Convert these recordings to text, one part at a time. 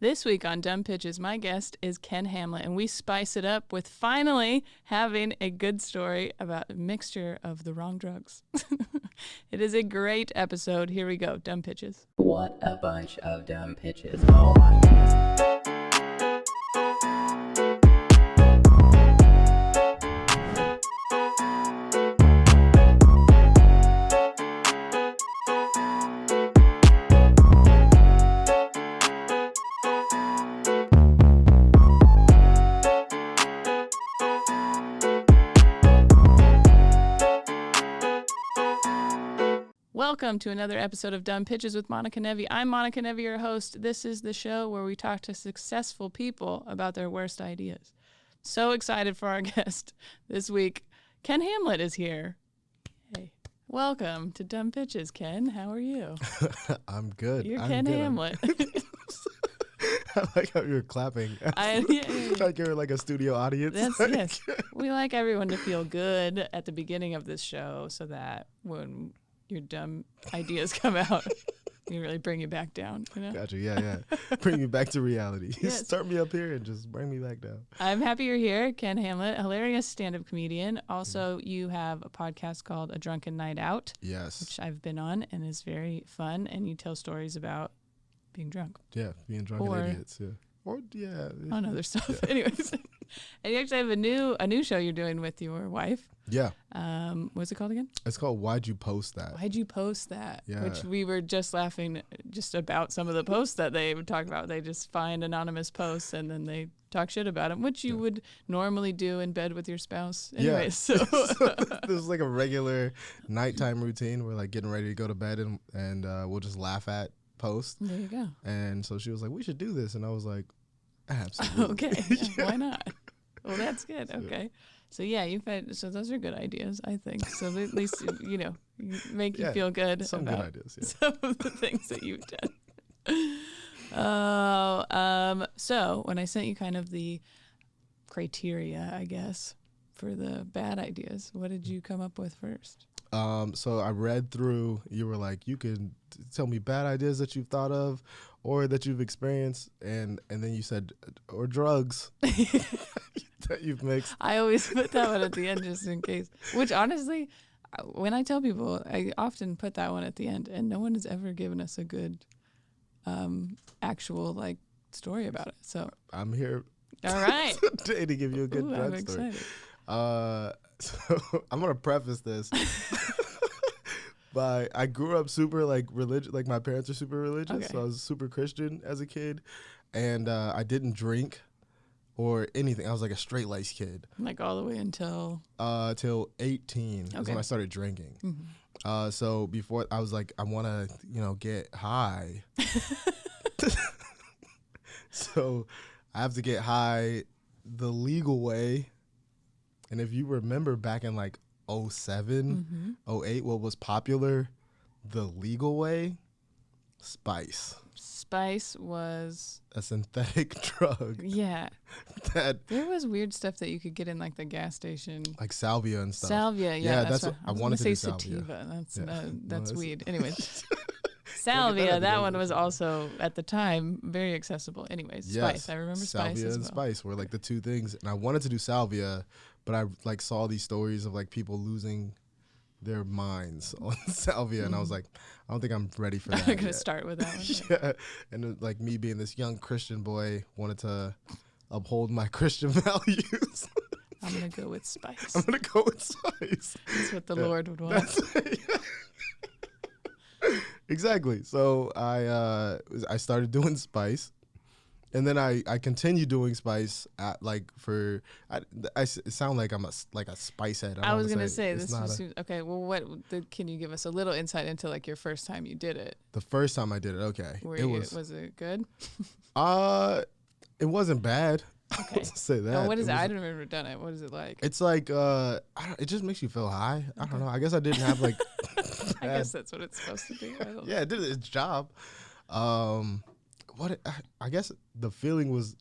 This week on Dumb Pitches, my guest is Ken Hamlett, and we spice it up with finally having a good story about a mixture of the wrong drugs. It is a great episode. Here we go. Dumb Pitches. What a bunch of dumb pitches. Oh my goodness. Welcome to another episode of Dumb Pitches with Monica Nevi. I'm Monica Nevi, your host. This is the show where we talk to successful people about their worst ideas. So excited for our guest this week. Ken Hamlett is here. Hey, welcome to Dumb Pitches, Ken. How are you? I'm good. You're Ken Hamlett. I like how you're clapping. Like you're like a studio audience. Yes. We like everyone to feel good at the beginning of this show so that when your dumb ideas come out, you really bring you back down, you know? Gotcha. Yeah. Bring me back to reality. Yes. Start me up here and just bring me back down. I'm happy you're here, Ken Hamlett, hilarious stand-up comedian. Also, you have a podcast called A Drunken Night Out. Yes. Which I've been on and is very fun, and you tell stories about being drunk. Yeah, being drunken idiots. Yeah. Or on other stuff. Yeah. Anyways. And you actually have a new show you're doing with your wife. Yeah. What's it called again? It's called Why'd You Post That? Why'd You Post That? Yeah. Which we were just laughing just about some of the posts that they would talk about. They just find anonymous posts and then they talk shit about them, which you would normally do in bed with your spouse. Anyways, yeah. so this is like a regular nighttime routine. We're like getting ready to go to bed and we'll just laugh at posts. There you go. And so she was like, we should do this. And I was like, absolutely. Okay. Yeah, why not? Well, that's good. Okay. So yeah, so those are good ideas, I think. So at least, make you feel good some about good ideas, some of the things that you've done. So when I sent you kind of the criteria, I guess, for the bad ideas, what did you come up with first? So I read through, you were like, you can tell me bad ideas that you've thought of or that you've experienced. And then you said, or drugs that you've mixed. I always put that one at the end just in case, which honestly, when I tell people, I often put that one at the end and no one has ever given us a good, actual story about it. So I'm here. All right. Today to give you a good drug I'm story. Excited. So I'm gonna preface this by I grew up super religious, my parents are super religious, Okay. so I was super Christian as a kid, and I didn't drink or anything. I was like a straight laced kid, All the way until till 18 is Okay. when I started drinking. Mhm. So before I was like, I want to get high, so I have to get high the legal way. And if you remember back in 07, 08, what was popular the legal way? Spice. Spice was A synthetic drug. Yeah. That There was weird stuff that you could get in the gas station. like salvia and stuff. Salvia, yeah. that's what I wanted to say do. Salvia. sativa. That's Yeah. that's No, that's- weed. Anyways. Get Salvia, that that out one of was the also at the time very accessible. Anyways, Yes. Spice. I remember Salvia Spice as and well. spice were the two things. And I wanted to do salvia, but I saw these stories of people losing their minds on salvia, and I was like, I don't think I'm ready for that. I'm gonna yet. start with that one. Yeah, and me being this young Christian boy wanted to uphold my Christian values. I'm gonna go with Spice. I'm gonna go with spice. That's what the Lord would want. Exactly. So I started doing spice, and then I continued doing spice at I sound like I'm a spice head. I was gonna say it's this not was okay. Well, can you give us a little insight into your first time you did it? the first time I did it. Okay, Was it good? It wasn't bad. Okay. I'll say that. Oh, what is it? was- I don't remember done it. What is it like? It's it just makes you feel high. I don't know. I guess I didn't have I guess that's what it's supposed to do. I don't know. yeah, it did its job. I guess the feeling was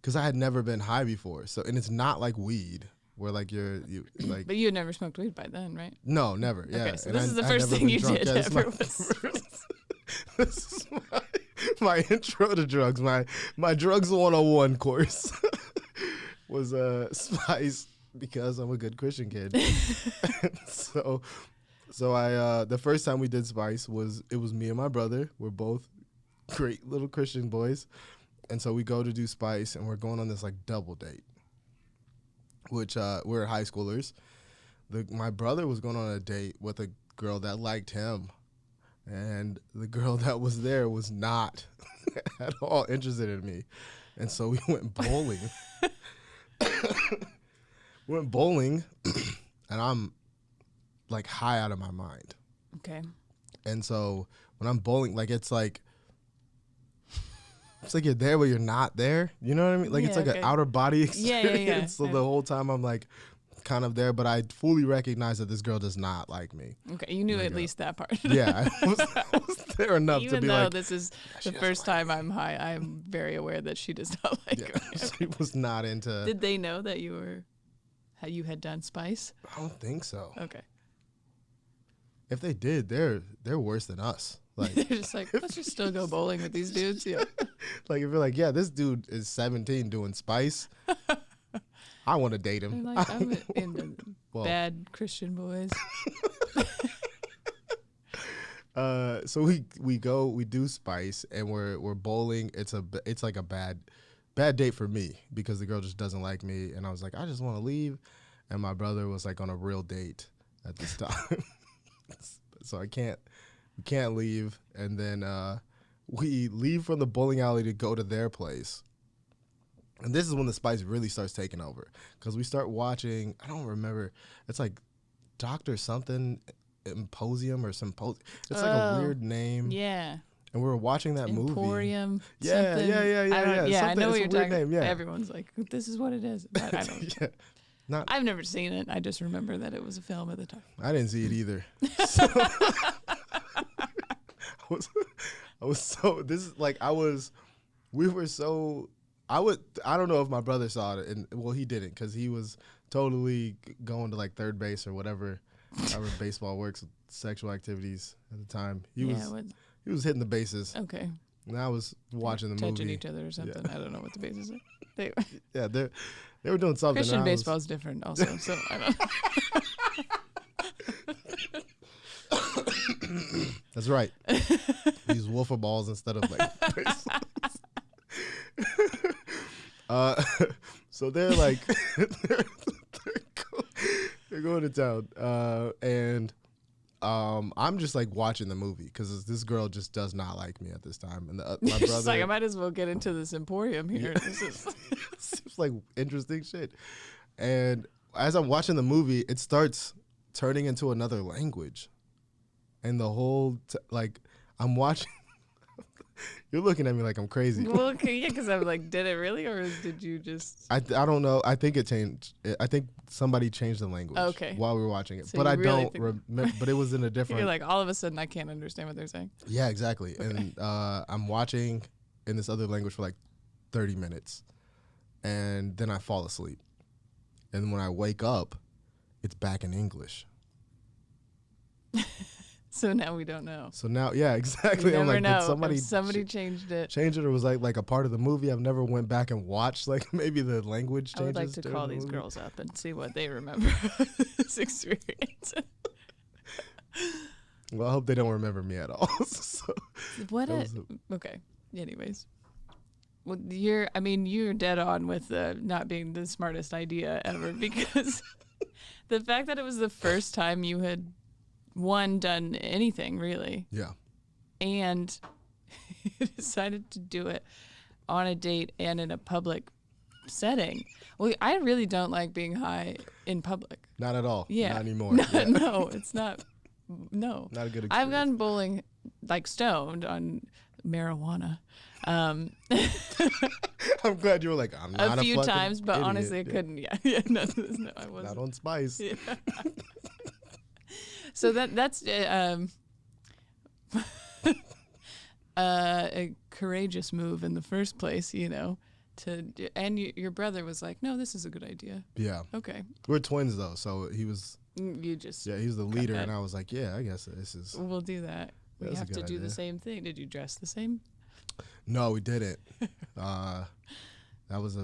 because I had never been high before. So, and it's not like weed where you But you had never smoked weed by then, right? No, never. Yeah. Okay, so And this is the I'd first never thing been you drunk. did Yeah, this is my ever was first- this is my intro to drugs, my drugs 101 course was spice because I'm a good Christian kid. so I the first time we did spice was me and my brother. We're both great little Christian boys. And so we go to do spice and we're going on this like double date, which we're high schoolers. My brother was going on a date with a girl that liked him. And the girl that was there was not at all interested in me. And so we went bowling. And I'm like high out of my mind. Okay. And so when I'm bowling, like it's like you're there but you're not there. You know what I mean? Like it's like an outer body experience. Yeah. So the whole time I'm like kind of there, but I fully recognize that this girl does not like me. Okay, you knew at least that part. Yeah, I was there enough Even to be though like, this is the first time I'm high, I'm very aware that she does not like me. She was not into. Did they know that you had done spice? I don't think so. Okay. If they did, they're worse than us. Like they're just like, let's just still go bowling with these dudes. Yeah. Like if you're like, yeah, this dude is 17 doing spice. I want to date him. Like, I'm into bad Christian boys. So we do spice and we're bowling. It's like a bad date for me because the girl just doesn't like me, and I was like, I just want to leave, and my brother was like on a real date at this time, so we can't leave, and then we leave from the bowling alley to go to their place. And this is when the spice really starts taking over because we start watching, I don't remember, it's like Dr. something Imposium or Symposium. It's like a weird name. Yeah. And we were watching that movie. Emporium. Yeah. I know what you're talking about. Yeah. Everyone's like, this is what it is. But I don't. I've never seen it. I just remember that it was a film at the time. I didn't see it either. I don't know if my brother saw it, and well, he didn't because he was totally going to like third base or whatever baseball works with sexual activities at the time. He was hitting the bases. Okay. And I was watching the touching movie. Touching each other or something. Yeah. I don't know what the bases are. Yeah, they were doing something. Christian baseball is different also, so I don't. That's right. Use wiffle balls instead of like baseballs. So they're like they're going to town, and I'm just like watching the movie because this girl just does not like me at this time, and my brother. Like, I might as well get into this emporium here. Yeah. This is seems like interesting shit, and as I'm watching the movie, it starts turning into another language, and the whole I'm watching. You're looking at me like I'm crazy. Well, yeah, because I'm like, did it really, or did you just? I don't know. I think it changed. I think somebody changed the language. Okay. While we were watching it, So but I really don't remember. But it was in a different. You're like, all of a sudden, I can't understand what they're saying. Yeah, exactly. Okay. And I'm watching in this other language for like 30 minutes, and then I fall asleep, and when I wake up, it's back in English. So now we don't know. So now, yeah, exactly. You never know. Did somebody changed it. Changed it, or was like a part of the movie? I've never went back and watched like maybe the language changes. I would like to call these girls up and see what they remember this experience. Well, I hope they don't remember me at all. So, okay. Anyways. Well, you're dead on with not being the smartest idea ever because the fact that it was the first time you had done anything really. Yeah. And you decided to do it on a date and in a public setting. Well, I really don't like being high in public. Not at all. Yeah. Not anymore. No, it's not. No. Not a good experience. I've gone bowling like stoned on marijuana. I'm glad you were like, I'm not a few times, but idiot. honestly, I couldn't. Yeah. No, I wasn't. Not on spice. Yeah. So that's a courageous move in the first place, and your brother was like, no, this is a good idea. Yeah. Okay. We're twins though, so he was. You just. Yeah, he's the leader, and I was like, yeah, I guess this is. We'll do that. We have to do the same thing. Did you dress the same? No, we didn't. That was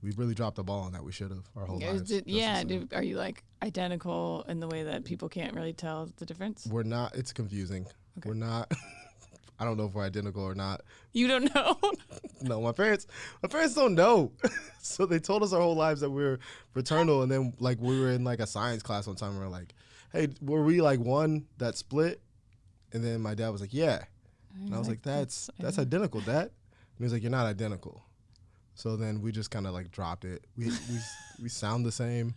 we really dropped the ball on that. We should have our whole lives. Are you like identical in the way that people can't really tell the difference? We're not. It's confusing. Okay. We're not. I don't know if we're identical or not. You don't know? No, my parents don't know. So they told us our whole lives that we were fraternal, and then like we were in like a science class one time, and we were like, "Hey, were we like one that split?" And then my dad was like, "Yeah," and I was like, "That's identical, Dad." And he was like, "You're not identical." So then we just kind of like dropped it. We sound the same,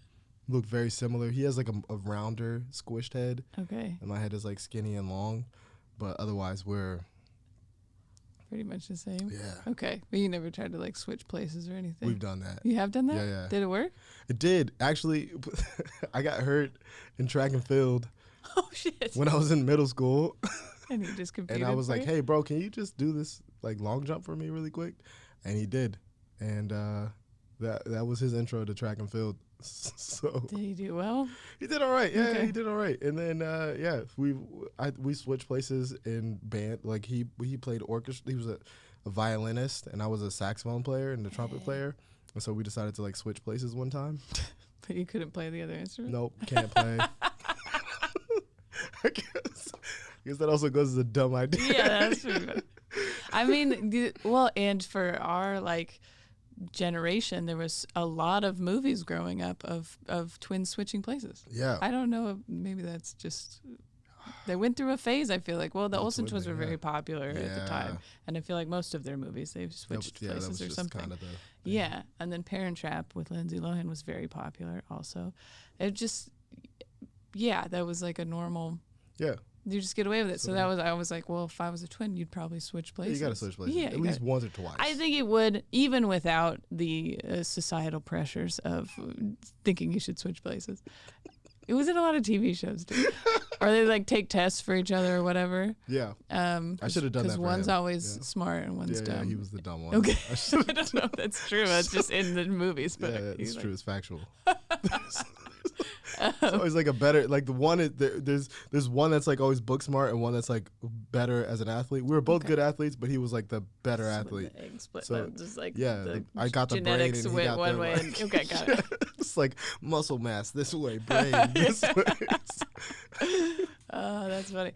look very similar. He has like a rounder, squished head. Okay. And my head is like skinny and long, but otherwise we're pretty much the same. Yeah. Okay. But you never tried to like switch places or anything? We've done that. You have done that? Yeah. Did it work? It did. Actually, I got hurt in track and field. Oh, shit. When I was in middle school. And he just competed. And I was like, "Hey, bro, can you just do this like long jump for me really quick?" And he did. And that was his intro to track and field. So did he do well? He did all right. Yeah, Okay. he did all right. And then we switched places in band. Like he played orchestra. He was a violinist, and I was a saxophone player and a trumpet player. And so we decided to like switch places one time. But you couldn't play the other instrument? Nope, can't play. I guess that also goes as a dumb idea. Yeah, that's true. I mean, and for our like generation, there was a lot of movies growing up of twins switching places. Yeah. I don't know if maybe that's just they went through a phase. I feel like the Olsen twins were yeah. very popular at the time, and I feel like most of their movies they've switched that places was or just something. Kind of yeah, and then Parent Trap with Lindsay Lohan was very popular also. It just that was like a normal. Yeah. You just get away with it. So I was like, well, if I was a twin, you'd probably switch places. You got to switch places. Yeah, at least once or twice. I think it would, even without the societal pressures of thinking you should switch places. It was in a lot of TV shows, too. Or they like take tests for each other or whatever. Yeah. I should have done that because for one's him. always smart and one's dumb. Yeah, he was the dumb one. Okay. I don't know if that's true. It's just in the movies. But Yeah, it's true. It's factual. Um, It's always like a better, like the one, there's one that's like always book smart and one that's like better as an athlete. We were both good athletes, but he was like the better athlete. The egg split, So, just like I got the brain genetics and he went got one the, way. like, Okay, got it. It's like muscle mass this way, brain this way. Oh, that's funny.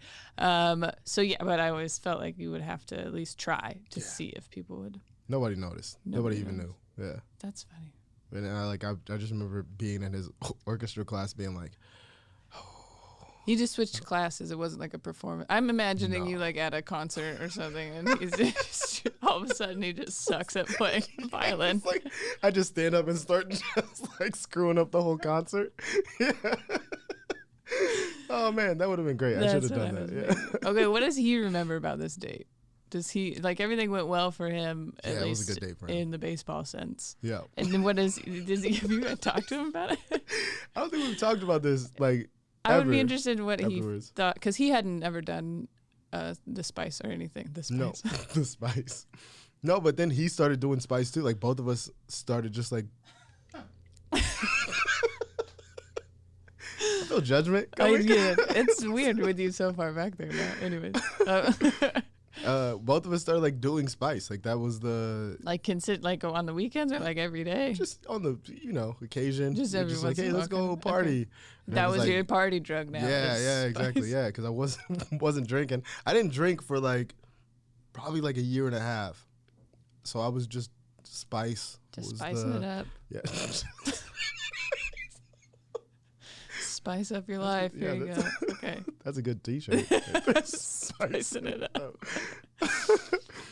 So yeah, but I always felt like you would have to at least try to see if people would. Nobody noticed. Nobody even knew. Yeah. That's funny. And I just remember being in his orchestra class being like, You just switched classes. It wasn't like a performance. I'm imagining you like at a concert or something, and he's just, all of a sudden he just sucks at playing violin. It's like I just stand up and start just like screwing up the whole concert. Yeah. Oh man, that would have been great. I should have done that. Yeah. Okay, what does he remember about this date? Does he like everything went well for him? Yeah, at it least was a good date for him. in the baseball sense. Yeah. And then does he? Have you talked to him about it? I don't think we've talked about this like. I would be ever interested in what afterwards. he thought, because he hadn't ever done the Spice or anything. The Spice. No, the Spice. No, but then he started doing Spice too. Like both of us started just like. I feel judgment. Yeah, it's weird with you so far back there now. Anyways. Both of us started like doing Spice. Like that was the Like like on the weekends or like every day? just on the occasion. Just We're every like, once in hey, a let's while, go okay. party. And I That was like, your party drug now. Yeah, is yeah, Spice. exactly. Yeah, because I wasn't drinking. I didn't drink for like probably like a year and a half. So I was just Spice. Just was spicing it up. Yeah. Spice up your life. Yeah, Here you go. Okay. That's a good T-shirt. Spicing it up.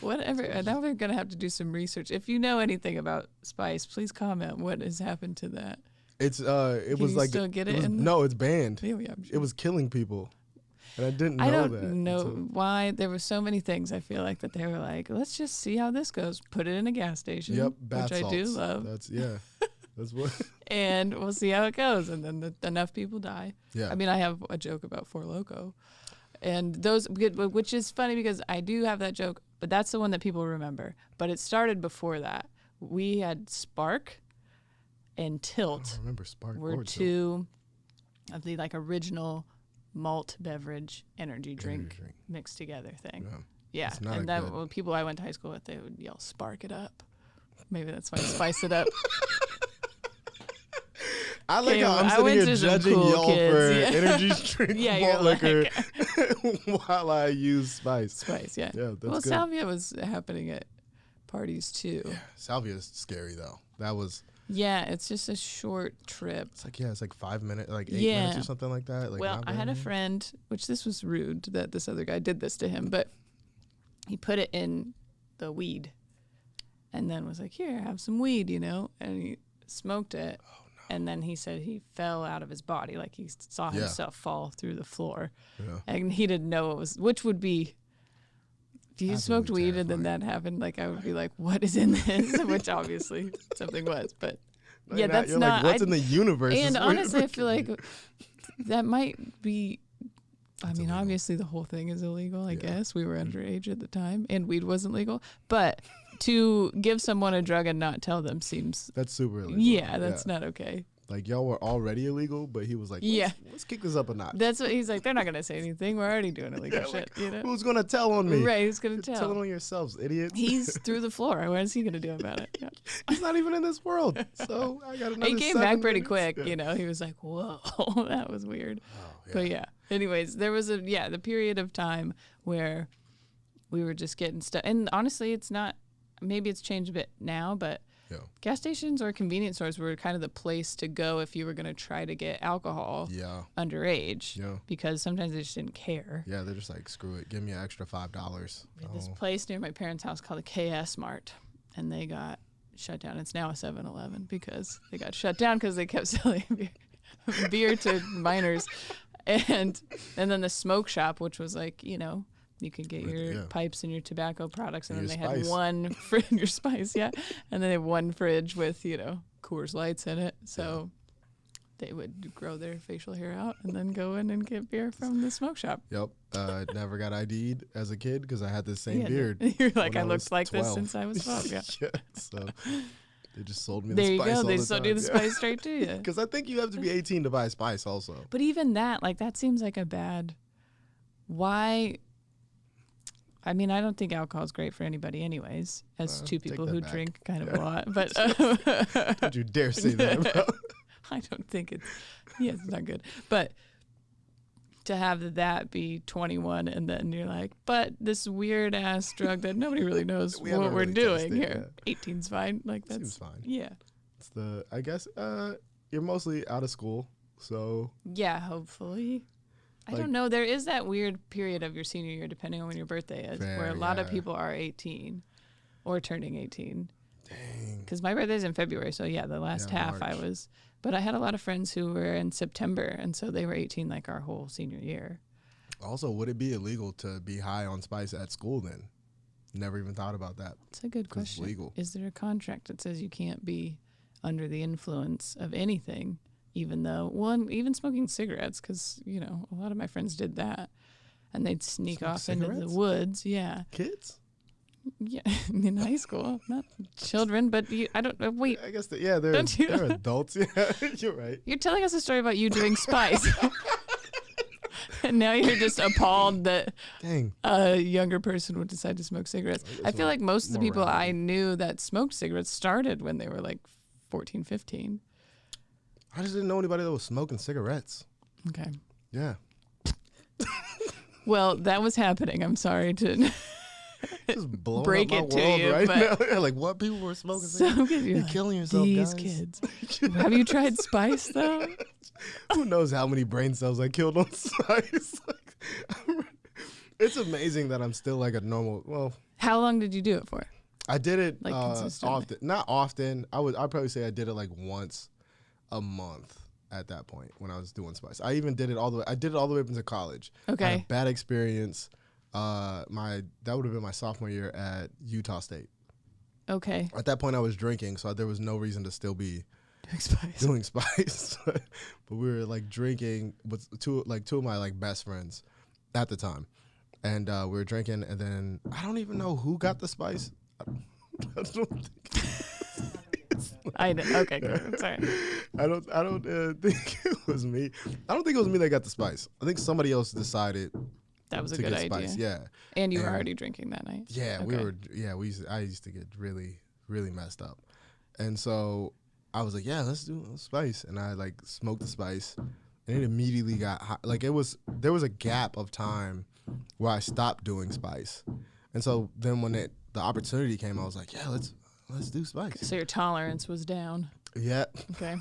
Whatever. Now we're going to have to do some research. If you know anything about Spice, please comment what has happened to that. It's it Can was you like still get it was, in the- no, it's banned. Yeah, I'm sure. It was killing people, and I didn't know I don't that. know until- why. There were so many things I feel like that they were like, let's just see how this goes. Put it in a gas station, Yep, bath which I do salts. love, That's That's what. and we'll see how it goes. And then enough people die. Yeah. I mean, I have a joke about Four Loko, and which is funny because I do have that joke, but that's the one that people remember. But it started before that. We had Spark and I Tilt. don't remember Spark. Were or Tilt. two of the like original malt beverage energy drink drink. mixed together thing. Yeah. Yeah, It's not and a that good- well, people I went to high school with, they would yell, "Spark it up." Maybe that's why spice it up. I like Okay, how I'm I sitting went here to some judging cool y'all kids, for yeah. energy drink Yeah, malt you're liquor like- while I use spice. Spice, yeah. Yeah, that's Well, good. salvia was happening at parties too. Salvia's scary though. That was Yeah, it's just a short trip. it's like 5 minutes, like 8 Yeah. minutes or something like that. Like Well, not I had a very- friend, which this was rude that this other guy did this to him, but he put it in the weed and then was like, "Here, have some weed," and he smoked it. Oh, And then he said he fell out of his body, like he saw Yeah. himself fall through the floor. Yeah. And he didn't know it was, which would be, if you smoked Absolutely weed and then that happened, like I would be like, what is in this? Which obviously something was, but No, yeah, you're that's you're not. like, what's I- in the universe? and is weird. honestly, I feel like that might be. I mean, illegal. obviously the whole thing is illegal. I Yeah. guess we were underage at the time, and weed wasn't legal. But to give someone a drug and not tell them seems, That's super illegal. yeah, that's not okay. Like y'all were already illegal, but he was like, Yeah. let's kick this up a notch. That's what he's like. They're not gonna say anything. We're already doing illegal shit. Who's gonna tell on me? Right? Who's gonna Tell it tell? on yourselves, idiots. He's through the floor. What is he gonna do about it? Yeah. He's not even in this world. So I got another. He came 7 back pretty minutes. quick. Yeah. He was like, "Whoa, that was weird." Oh, yeah. But yeah. Anyways, there was the period of time where we were just getting stuff. And honestly, it's not. Maybe it's changed a bit now, but Yeah. gas stations or convenience stores were kind of the place to go if you were going to try to get alcohol Yeah. underage. Yeah. Because sometimes they just didn't care. Yeah, they're just like, screw it, give me an extra $5. We had this place near my parents' house called the KS Mart, and they got shut down. It's now a 7-Eleven because they got shut down because they kept selling beer to minors. And then the smoke shop, which was like, you could get your Yeah. pipes and your tobacco products, and And then your they had spice. one fridge, your spice, yeah. And then they had one fridge with, Coors Lights in it. So they would grow their facial hair out and then go in and get beer from the smoke shop. Yep. Never got ID'd as a kid because I had the same Yeah, beard. You're like, when I was looked like 12. this since I was 12. Yeah. Yeah. So they just sold me There the you spice go. all They the sold time. you the spice straight to you. Because I think you have to be 18 to buy spice also. But even that, that seems like a bad. Why? I mean, I don't think alcohol is great for anybody, anyways. As two take people that who back. drink kind of a lot, but Don't you dare say that about. I don't think it's. Yeah, it's not good. But to have that be 21 and then you're like, but this weird ass drug that nobody really knows We what haven't we're really doing tested, here. 18's fine. That's Seems fine. Yeah. It's I guess you're mostly out of school, so Yeah, hopefully. I Like- don't know. There is that weird period of your senior year, depending on when your birthday is, where Fair, a lot of yeah. people are 18 or turning 18. dang. Because my birthday's in February, so yeah, the last Yeah, half I March. was. But I had a lot of friends who were in September, and so they were 18 like our whole senior year. Also, would it be illegal to be high on spice at school then? Never even thought about that. It's a good 'Cause it's question. legal. Is there a contract that says you can't be under the influence of anything, even though, even smoking cigarettes, because, a lot of my friends did that. And they'd sneak Smoke off into the cigarettes? woods. Yeah. Kids? Yeah, in high school, not children, but I don't know. Wait, I guess they're Don't you- they're adults. Yeah, you're right. you're telling us a story about you doing spice. And now you're just appalled that Dang. a younger person would decide to smoke cigarettes. I feel like most of the people I morality. knew that smoked cigarettes started when they were like 14, 15. I just didn't know anybody that was smoking cigarettes. Okay. Yeah. Well, that was happening. I'm sorry to. Just blowing Break up my it to world you, right but- now. Yeah, like what people were smoking Some cigarettes? kids, You're like, killing yourself, these guys. kids. Have you tried spice though? Who knows how many brain cells I killed on spice? It's amazing that I'm still like a normal. Well, How long did you do it for? I did it Like, consistently? often. Not often. I'd probably say I did it like once a month at that point when I was doing spice. I even did it all the way. I did it all the way up into college. I had Okay. a bad experience. That would have been my sophomore year at Utah State. Okay. At that point, I was drinking, so there was no reason to still be Doing spice. doing spice. But we were like drinking with two of my like best friends at the time, and we were drinking, and then I don't even know who got the spice. I don't think I know. Okay, good. I'm sorry. I don't think it was me. I don't think it was me that got the spice. I think somebody else decided That was a to good get idea. spice. Yeah. And you were And- already drinking that night. Yeah, Okay. I used to get really, really messed up. And so I was like, yeah, let's do spice. And I like smoked the spice and it immediately got hot. Like there was a gap of time where I stopped doing spice. And so then when the opportunity came, I was like, yeah, let's do spice. So your tolerance was down. Yeah. Okay.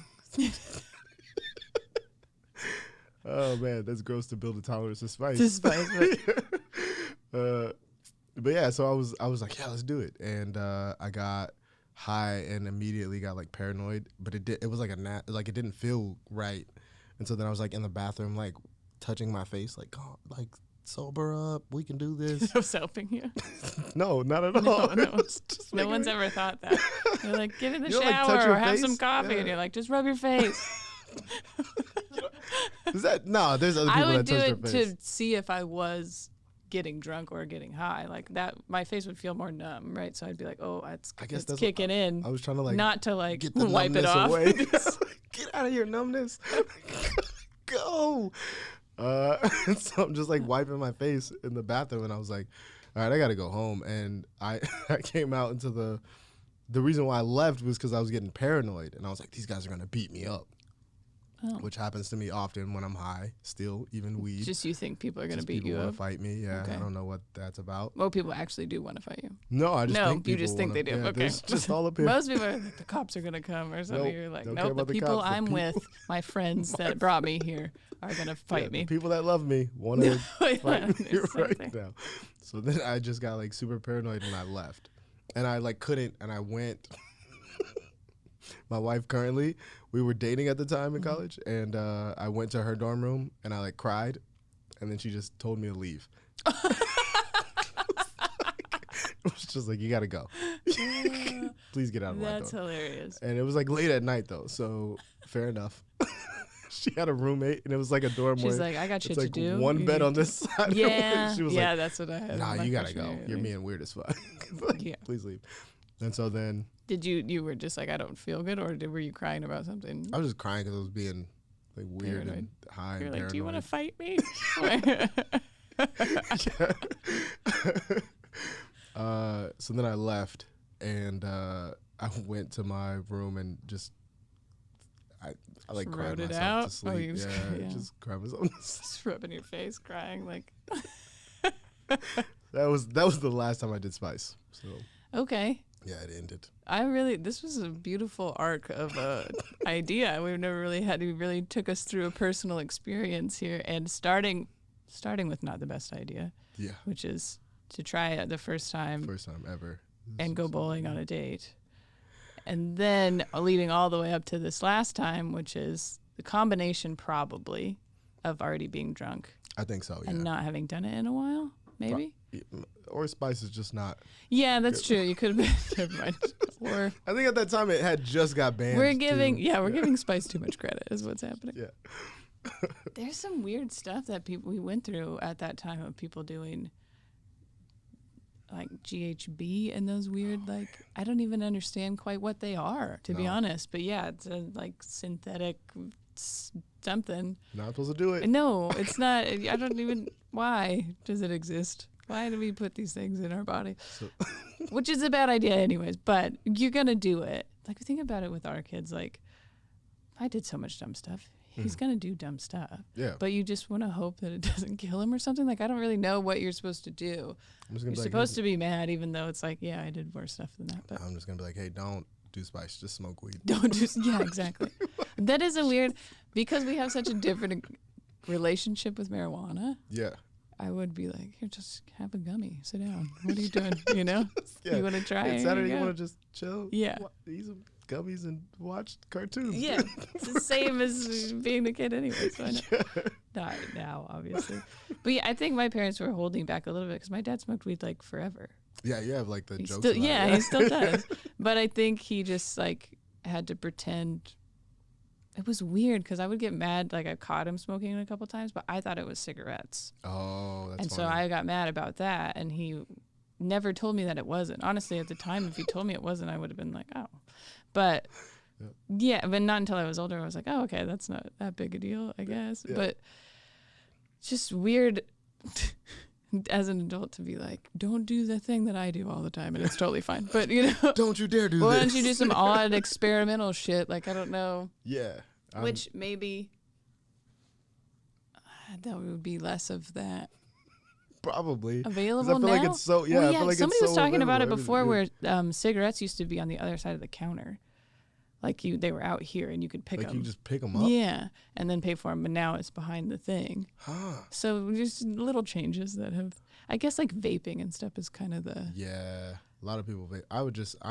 Oh man, that's gross to build a tolerance to spice. To spice, but yeah, so I was like, yeah, let's do it. And I got high and immediately got like paranoid, but it was like like it didn't feel right. And so then I was like in the bathroom, like touching my face, like, oh, like sober up, we can do this. I was helping you. No, not at all. No. It's just No making one's me- ever thought that. You're like, get in the You don't, like, shower touch or your have face? some coffee. Yeah. And you're like, just rub your face. Is that no? There's other I people would that do touch it their face. to see if I was getting drunk or getting high. Like that, my face would feel more numb, right? So I'd be like, oh, it's guess it's that's kicking in. I was trying to like not to like get the wipe it numbness off. away. Get out of here, numbness. Go. So I'm just like wiping my face in the bathroom, and I was like, all right, I got to go home. And I came out into the reason why I left was because I was getting paranoid, and I was like, these guys are gonna beat me up. Oh. Which happens to me often when I'm high, still, even weed. Just you think people are going to Just beat people you wanna up? fight me. Yeah, Okay. I don't know what that's about. Well, people actually do want to fight you. No, I just No, think you people just think wanna- they do. yeah, Okay. there's just all up here. Most people are like, the cops are going to come or something. Nope, You're like, don't care nope, the about the people cops, the I'm people- with, my friends that brought me here, are going to fight Yeah, me. the people that love me want to Yeah, fight me it's the same right thing. now. So then I just got like super paranoid and I left. And I like couldn't, and I went. My wife currently, we were dating at the time in college, and I went to her dorm room and I like cried, and then she just told me to leave. It was just like, you gotta go. Please get out of my That's door. hilarious. And it was like late at night though, so fair enough. She had a roommate, and it was like a dorm She's where like, I got shit it's like to do. one You bed need on this side. Yeah, She was yeah, like, that's what I had. nah, in my you gotta freshman go. year. You're being weird as fuck. Like, Yeah. please leave. And so then Did you were just like, I don't feel good, or were you crying about something? I was just crying because I was being like weird Paranoid. and high You're and like, do you want to paranoid. fight me? So then I left, and I went to my room and just I like Just cried wrote it myself out? to sleep. Oh, you just- yeah, yeah. just cried myself to sleep. Just rubbing your face, crying like. That was the last time I did spice. So Okay. yeah, it ended. This was a beautiful arc of a idea. We've never really had. You really took us through a personal experience here, and starting with not the best idea, Yeah, which is to try it the first time first time ever. and go bowling on a date, and then leading all the way up to this last time, which is the combination probably of already being drunk I think so. Yeah. and not having done it in a while, maybe. Or spice is just not. Yeah, that's true. You could have been. Never mind. Or I think at that time it had just got banned. we're giving. too. Yeah, we're giving Spice too much credit. Is what's happening. Yeah. There's some weird stuff that we went through at that time of people doing like GHB and those weird like I don't even understand quite what they are to be No. honest. But yeah, it's a like synthetic something. Not supposed to do it. No, it's not. I don't even. Why does it exist? Why do we put these things in our body? So, Which is a bad idea, anyways. But you're gonna do it. Like think about it with our kids. Like I did so much dumb stuff. He's gonna do dumb stuff. yeah. But you just want to hope that it doesn't kill him or something. Like I don't really know what you're supposed to do. I'm just You're gonna be like, supposed to be mad, even though it's like, yeah, I did worse stuff than that. But I'm just gonna be like, hey, don't do spice. Just smoke weed. don't just yeah, exactly. That is a weird because we have such a different relationship with marijuana. Yeah. I would be like, here, just have a gummy. Sit down. What are you doing? You know? Yeah. You want to try? It's Here Saturday. you You go. want to just chill? Yeah. Eat some gummies and watch cartoons. Yeah, it's the same as being a kid anyway. So I know. Not now, obviously. But yeah, I think my parents were holding back a little bit because my dad smoked weed like forever. Yeah. You have like the He jokes. still, about yeah, it. he still does. But I think he just like had to pretend. It was weird because I would get mad. Like I caught him smoking it a couple times, but I thought it was cigarettes. Oh, that's And so funny. I got mad about that, and he never told me that it wasn't. Honestly, at the time, if he told me it wasn't, I would have been like, oh. But yeah, but not until I was older, I was like, oh, okay, that's not that big a deal, I guess. Yeah. But just weird as an adult to be like, don't do the thing that I do all the time, and it's totally fine. But you know, Don't you dare do why this. don't you do some odd experimental shit? Like I don't know, Yeah. which maybe that would be less of that Probably. 'Cause available I feel now. like it's so, yeah, Well, I feel like somebody it's was so talking about it available. before, where cigarettes used to be on the other side of the counter, like they were out here and you could pick Like them. you just pick them up? Yeah, and then pay for them. But now it's behind the thing. Huh. So just little changes that have, I guess, like vaping and stuff is kind of the. Yeah. A lot of people vape. I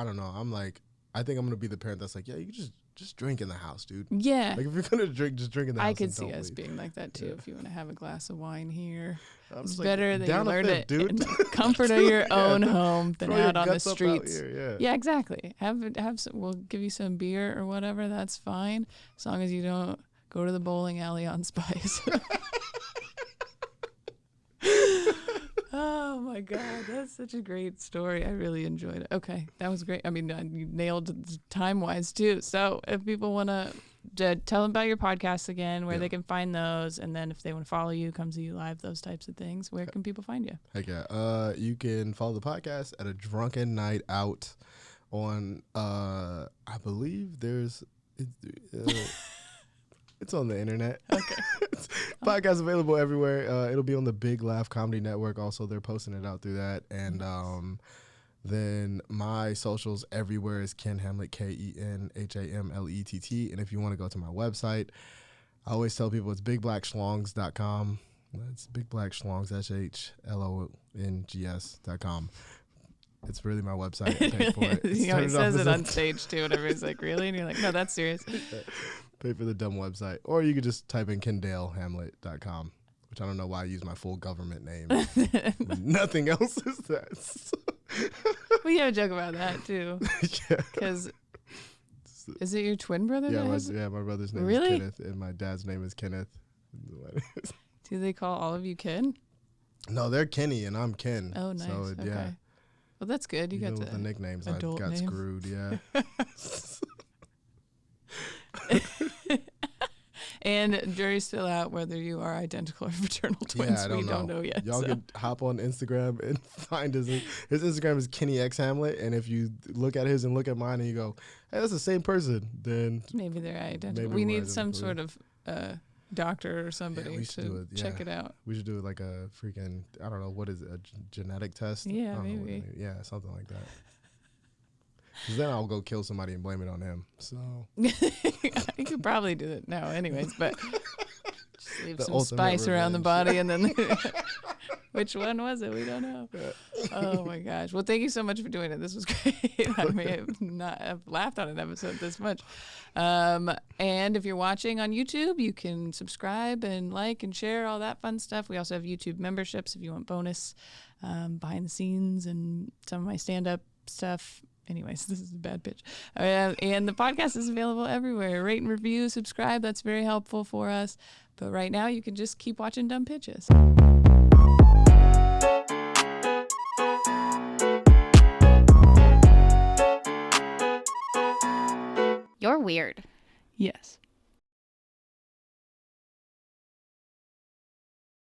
don't know. I'm like, I think I'm going to be the parent that's like, yeah, you just drink in the house, dude. Yeah. Like if you're going to drink, just drink in the house. I could and see don't us leave. being like that too. Yeah. If you want to have a glass of wine here, I'm it's just like, better that you down a learn fifth, it dude. in the comfort of your own home than Throw your out on the guts up out streets. here, Yeah, exactly. Have some, we'll give you some beer or whatever. That's fine, as long as you don't go to the bowling alley on Spice. Oh my God, that's such a great story. I really enjoyed it. Okay, that was great. I mean, you nailed it time-wise too. So if people want to tell them about your podcast again, where they can find those, and then if they want to follow you, come see you live, those types of things, where can people find you? Heck yeah. You can follow the podcast at A Drunken Night Out on, I believe there's, it's on the internet. Okay. Podcast available everywhere. It'll be on the Big Laugh Comedy Network. Also, they're posting it out through that. And then my socials everywhere is Ken Hamlett, KenHamlett. And if you want to go to my website, I always tell people it's bigblackschlongs.com. That's bigblackschlongs, SHLONGS.com. It's really my website. I pay for it. He always says it on Started off stage too, and everybody's like, really? And you're like, no, that's serious. Pay for the dumb website. Or you could just type in KendaleHamlett.com, which I don't know why I use my full government name. Nothing else is that. We have a joke about that too. Yeah. Because is it your twin brother? Yeah, that has it? my brother's name Really? is Kenneth, and my dad's name is Kenneth. Do they call all of you Ken? No, they're Kenny, and I'm Ken. Oh, nice. So, Okay. yeah. Well, that's good. You got With the nicknames, I adult got name. screwed, yeah. And jury's still out whether you are identical or fraternal twins. Yeah, I don't know yet. Y'all so. can hop on Instagram and find his Instagram is Kenny X Hamlet, and if you look at his and look at mine and you go, hey, that's the same person, then Maybe they're identical. Maybe We we're need some identical, sort of doctor or somebody we should do to it, check yeah. it out. we should do like a freaking, I don't know, what is it, a genetic test? Yeah, I don't know what maybe. yeah, something like that. Because then I'll go kill somebody and blame it on him. So You could probably do it now anyways, but just leave The some ultimate spice around the revenge. body and then which one was it? We don't know. Oh my gosh. Well, thank you so much for doing it. This was great. I may not have laughed on an episode this much. And if you're watching on YouTube, you can subscribe and like and share all that fun stuff. We also have YouTube memberships if you want bonus behind the scenes and some of my stand-up stuff. Anyways, this is a bad pitch. And the podcast is available everywhere. Rate and review, subscribe. That's very helpful for us. But right now, you can just keep watching Dumb Pitches. You're weird. Yes.